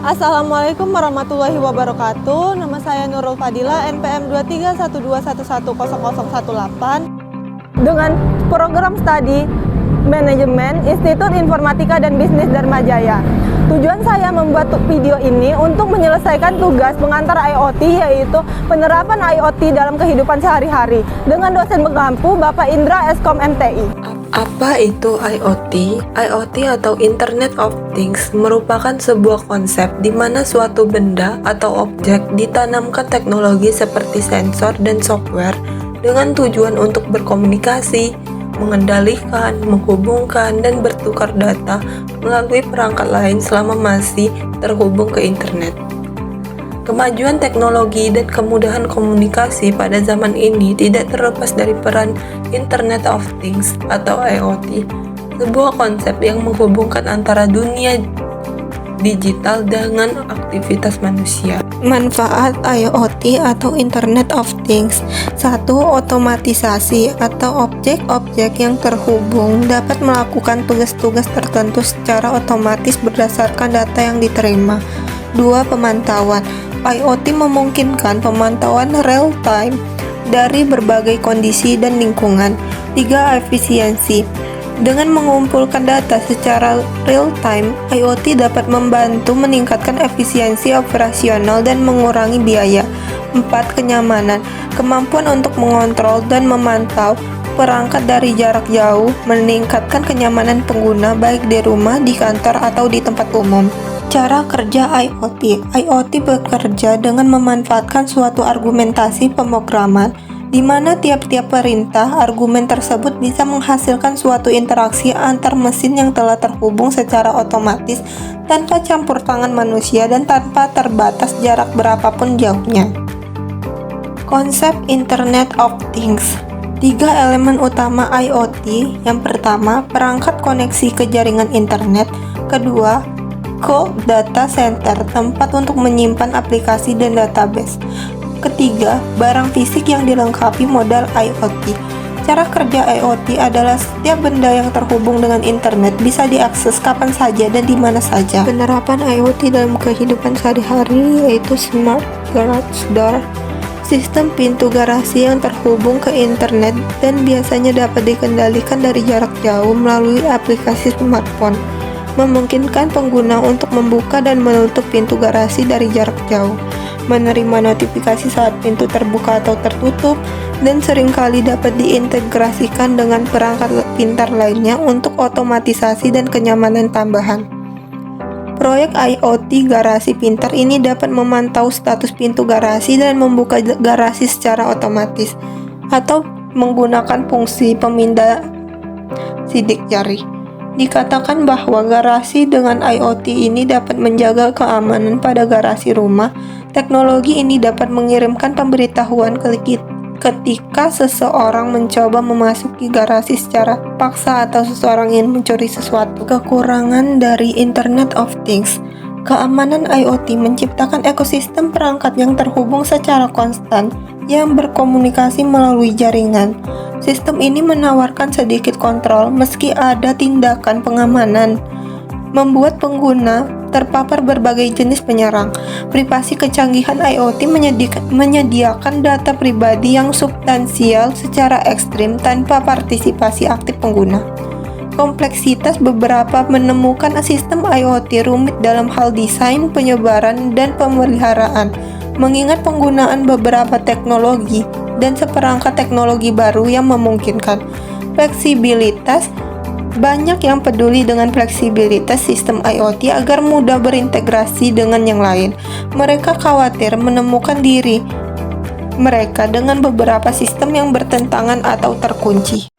Assalamualaikum warahmatullahi wabarakatuh. Nama saya Nurul Fadila, NPM 2312110018 dengan program studi Manajemen Institut Informatika dan Bisnis Dharma Jaya. Tujuan saya membuat video ini untuk menyelesaikan tugas pengantar IoT, yaitu penerapan IoT dalam kehidupan sehari-hari dengan dosen pengampu Bapak Indra Eskom MTI. Apa itu IoT? IoT atau Internet of Things merupakan sebuah konsep di mana suatu benda atau objek ditanamkan teknologi seperti sensor dan software dengan tujuan untuk berkomunikasi, mengendalikan, menghubungkan, dan bertukar data melalui perangkat lain selama masih terhubung ke internet. Kemajuan teknologi dan kemudahan komunikasi pada zaman ini tidak terlepas dari peran Internet of Things atau IoT, sebuah konsep yang menghubungkan antara dunia digital dengan aktivitas manusia. Manfaat IoT atau Internet of Things. 1. Otomatisasi atau objek-objek yang terhubung dapat melakukan tugas-tugas tertentu secara otomatis berdasarkan data yang diterima. 2. Pemantauan. IoT memungkinkan pemantauan real-time dari berbagai kondisi dan lingkungan. 3. Efisiensi. Dengan mengumpulkan data secara real-time, IoT dapat membantu meningkatkan efisiensi operasional dan mengurangi biaya. 4. Kenyamanan. Kemampuan untuk mengontrol dan memantau perangkat dari jarak jauh meningkatkan kenyamanan pengguna baik di rumah, di kantor, atau di tempat umum. Cara kerja IoT. IoT bekerja dengan memanfaatkan suatu argumentasi pemrograman di mana tiap-tiap perintah argumen tersebut bisa menghasilkan suatu interaksi antar mesin yang telah terhubung secara otomatis tanpa campur tangan manusia dan tanpa terbatas jarak berapapun jauhnya. Konsep Internet of Things. 3 elemen utama IoT. Yang pertama, perangkat koneksi ke jaringan internet. Kedua, data center, tempat untuk menyimpan aplikasi dan database. Ketiga, barang fisik yang dilengkapi modal IoT. Cara kerja IoT adalah setiap benda yang terhubung dengan internet bisa diakses kapan saja dan di mana saja. Penerapan IoT dalam kehidupan sehari-hari yaitu Smart Garage Door, sistem pintu garasi yang terhubung ke internet dan biasanya dapat dikendalikan dari jarak jauh melalui aplikasi smartphone, memungkinkan pengguna untuk membuka dan menutup pintu garasi dari jarak jauh, menerima notifikasi saat pintu terbuka atau tertutup, dan seringkali dapat diintegrasikan dengan perangkat pintar lainnya untuk otomatisasi dan kenyamanan tambahan. Proyek IoT garasi pintar ini dapat memantau status pintu garasi dan membuka garasi secara otomatis, atau menggunakan fungsi pemindah sidik jari. Dikatakan bahwa garasi dengan IoT ini dapat menjaga keamanan pada garasi rumah. Teknologi ini dapat mengirimkan pemberitahuan ketika seseorang mencoba memasuki garasi secara paksa atau seseorang ingin mencuri sesuatu. Kekurangan dari Internet of Things. Keamanan IoT menciptakan ekosistem perangkat yang terhubung secara konstan yang berkomunikasi melalui jaringan. Sistem ini menawarkan sedikit kontrol meski ada tindakan pengamanan, membuat pengguna terpapar berbagai jenis penyerang. Privasi. Kecanggihan IoT menyediakan data pribadi yang substansial secara ekstrim tanpa partisipasi aktif pengguna. Kompleksitas. Beberapa menemukan sistem IoT rumit dalam hal desain, penyebaran, dan pemeliharaan, mengingat penggunaan beberapa teknologi dan seperangkat teknologi baru yang memungkinkan. Fleksibilitas. Banyak yang peduli dengan fleksibilitas sistem IoT agar mudah berintegrasi dengan yang lain. Mereka khawatir menemukan diri mereka dengan beberapa sistem yang bertentangan atau terkunci.